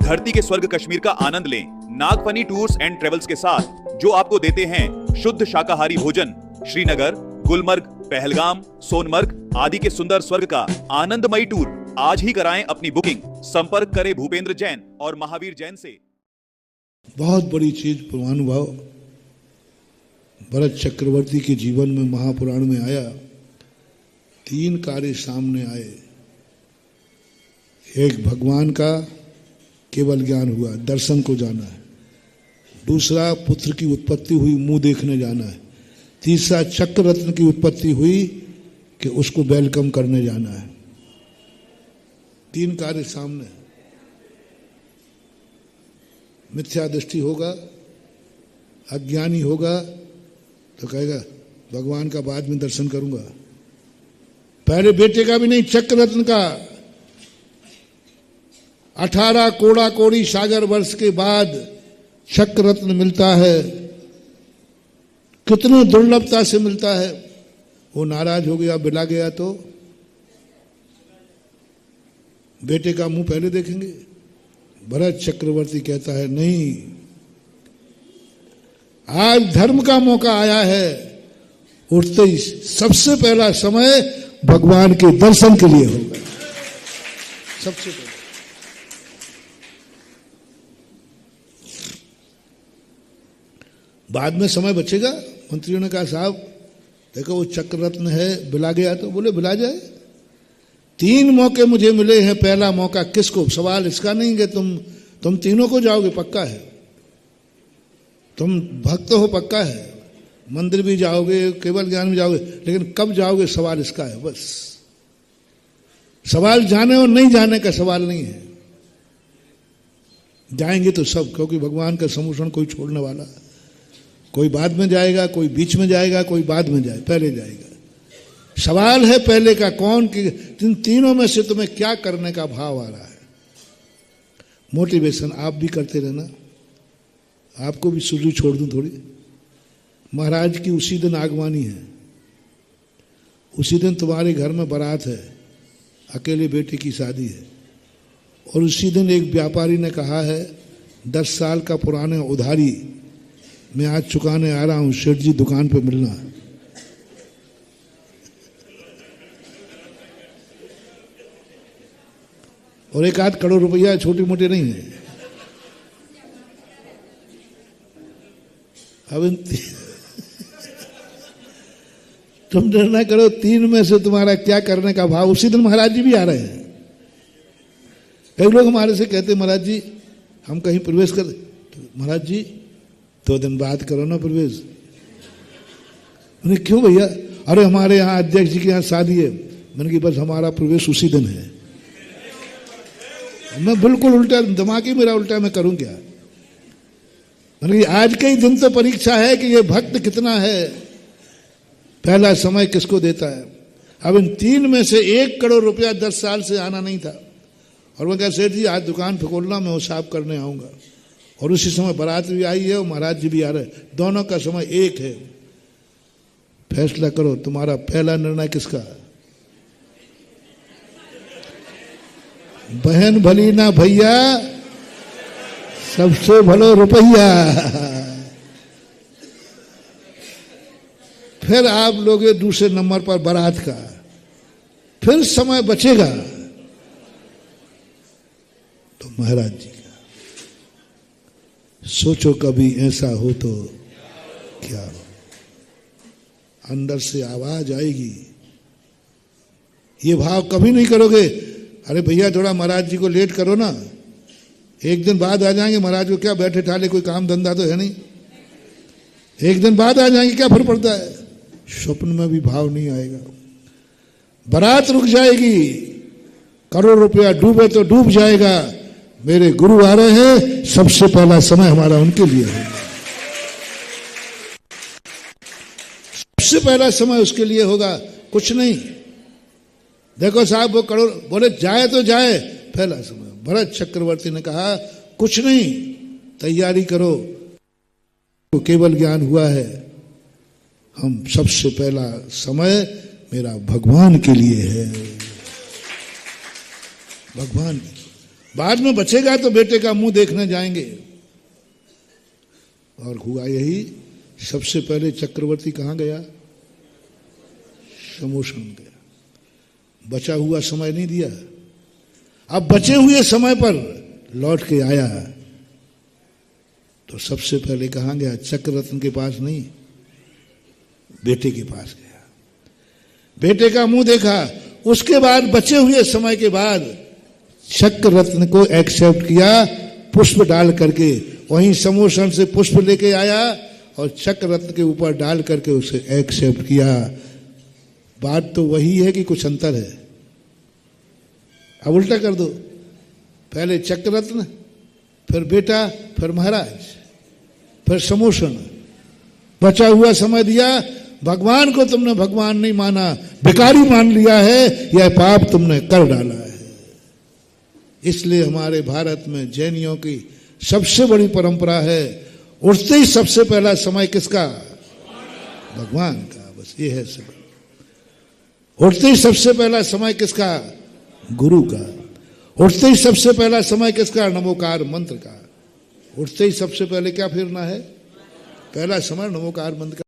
धरती के स्वर्ग कश्मीर का आनंद लें नागफनी टूर्स एंड ट्रेवल्स के साथ, जो आपको देते हैं शुद्ध शाकाहारी भोजन। श्रीनगर, गुलमर्ग, पहलगाम, सोनमर्ग आदि के सुंदर स्वर्ग का आनंदमयी टूर आज ही कराएं अपनी बुकिंग। संपर्क करें भूपेंद्र जैन और महावीर जैन से। बहुत बड़ी चीज पूर्वानुभाव भरत चक्रवर्ती के जीवन में महापुराण में आया। 3 कार्य सामने आए। एक, भगवान का केवल ज्ञान हुआ, दर्शन को जाना है। दूसरा, पुत्र की उत्पत्ति हुई, मुंह देखने जाना है। तीसरा, चक्र रत्न की उत्पत्ति हुई कि उसको वेलकम करने जाना है। 3 कार्य सामने। मिथ्या दृष्टि होगा, अज्ञानी होगा तो कहेगा भगवान का बाद में दर्शन करूंगा। पहले बेटे का भी नहीं, चक्र रत्न का। 18 कोड़ा कोड़ी सागर वर्ष के बाद चक्र रत्न मिलता है। कितनी दुर्लभता से मिलता है। वो नाराज हो गया, बिला गया तो बेटे का मुंह पहले देखेंगे। भरत चक्रवर्ती कहता है नहीं, आज धर्म का मौका आया है। उठते ही सबसे पहला समय भगवान के दर्शन के लिए होगा। सबसे पहले बाद में समय बचेगा। मंत्रियों ने कहा साहब देखो वो चक्र रत्न है, बिला गया तो। बोले बिला जाए, 3 मौके मुझे मिले हैं। पहला मौका किसको? सवाल इसका नहीं कि तुम तीनों को जाओगे, पक्का है। तुम भक्त हो, पक्का है। मंदिर भी जाओगे, केवल ज्ञान भी जाओगे, लेकिन कब जाओगे सवाल इसका है। बस सवाल जाने और नहीं जाने का सवाल नहीं है। जाएंगे तो सब, क्योंकि भगवान का सम्मुखन कोई छोड़ने वाला है। कोई बाद में जाएगा, कोई बीच में जाएगा, कोई बाद में जाए, पहले जाएगा। सवाल है पहले का कौन कि तीनों में से तुम्हें क्या करने का भाव आ रहा है। मोटिवेशन आप भी करते रहना। आपको भी सुरु छोड़ दूं थोड़ी। महाराज की उसी दिन आगवानी है। उसी दिन तुम्हारे घर में बारात है, अकेले बेटे की शादी है। और उसी दिन एक व्यापारी ने कहा है 10 साल का पुराने उधारी मैं आज चुकाने आ रहा हूं, सेठ जी दुकान पे मिलना। और 1-8 करोड़ रुपया छोटी मोटी नहीं है। अब तुम निर्णय करो 3 में से तुम्हारा क्या करने का भाव। उसी दिन महाराज जी भी आ रहे हैं। कई लोग हमारे से कहते महाराज जी हम कहीं प्रवेश कर, तो महाराज जी 2 दिन बाद करो ना प्रवेश। मैंने क्यों भैया? अरे हमारे यहाँ अध्यक्ष जी के यहाँ शादी है। मैंने कहा बस हमारा प्रवेश उसी दिन है। मैं बिल्कुल उल्टा, दिमाग ही मेरा उल्टा, मैं करूं क्या? मैंने कहा आज के ही दिन तो परीक्षा है कि ये भक्त कितना है। पहला समय किसको देता है। अब इन 3 में से 1 करोड़ रुपया 10 साल से आना नहीं था। और मैं कहा सेठ जी आज दुकान खोलना, मैं हिसाब करने आऊंगा। और उसी समय बारात भी आई है और महाराज जी भी आ रहे हैं। दोनों का समय एक है। फैसला करो, तुम्हारा पहला निर्णय किसका? बहन भली ना भैया, सबसे भलो रुपया। फिर आप लोगे दूसरे नंबर पर बारात का। फिर समय बचेगा तो महाराज जी का। सोचो कभी ऐसा हो तो क्या हो। अंदर से आवाज आएगी। ये भाव कभी नहीं करोगे अरे भैया थोड़ा महाराज जी को लेट करो ना, 1 दिन बाद आ जाएंगे। महाराज को क्या बैठे ठाले, कोई काम धंधा तो है नहीं। 1 दिन बाद आ जाएंगे, क्या फर्क पड़ता है। स्वप्न में भी भाव नहीं आएगा। बारात रुक जाएगी, करोड़ रुपया डूबे तो डूब जाएगा। मेरे गुरु आ रहे हैं, सबसे पहला समय हमारा उनके लिए है। सबसे पहला समय उसके लिए होगा, कुछ नहीं। देखो साहब वो करोड़, बोले जाए तो जाए, पहला समय। भरत चक्रवर्ती ने कहा कुछ नहीं, तैयारी करो, तो केवल ज्ञान हुआ है। हम सबसे पहला समय मेरा भगवान के लिए है। भगवान बाद में बचेगा तो बेटे का मुंह देखने जाएंगे। और हुआ यही। सबसे पहले चक्रवर्ती कहां गया? समोषण गया। बचा हुआ समय नहीं दिया। अब बचे हुए समय पर लौट के आया तो सबसे पहले कहां गया? चक्ररत्न के पास नहीं, बेटे के पास गया। बेटे का मुंह देखा। उसके बाद बचे हुए समय के बाद चक्ररत्न को एक्सेप्ट किया, पुष्प डाल करके। वहीं समोषण से पुष्प लेके आया और चक्ररत्न के ऊपर डाल करके उसे एक्सेप्ट किया। बात तो वही है कि कुछ अंतर है। अब उल्टा कर दो, पहले चक्ररत्न, फिर बेटा, फिर महाराज, फिर समोषण। बचा हुआ समय दिया। भगवान को तुमने भगवान नहीं माना, भिखारी मान लिया है, यह पाप तुमने कर डाला है। इसलिए हमारे भारत में जैनियों की सबसे बड़ी परंपरा है, उठते ही सबसे पहला समय किसका? भगवान का। बस ये है सब। उठते ही सबसे पहला समय किसका? गुरु का। उठते ही सबसे पहला समय किसका? नमोकार मंत्र का। उठते ही सबसे पहले क्या फेरना है? पहला समय नमोकार मंत्र का।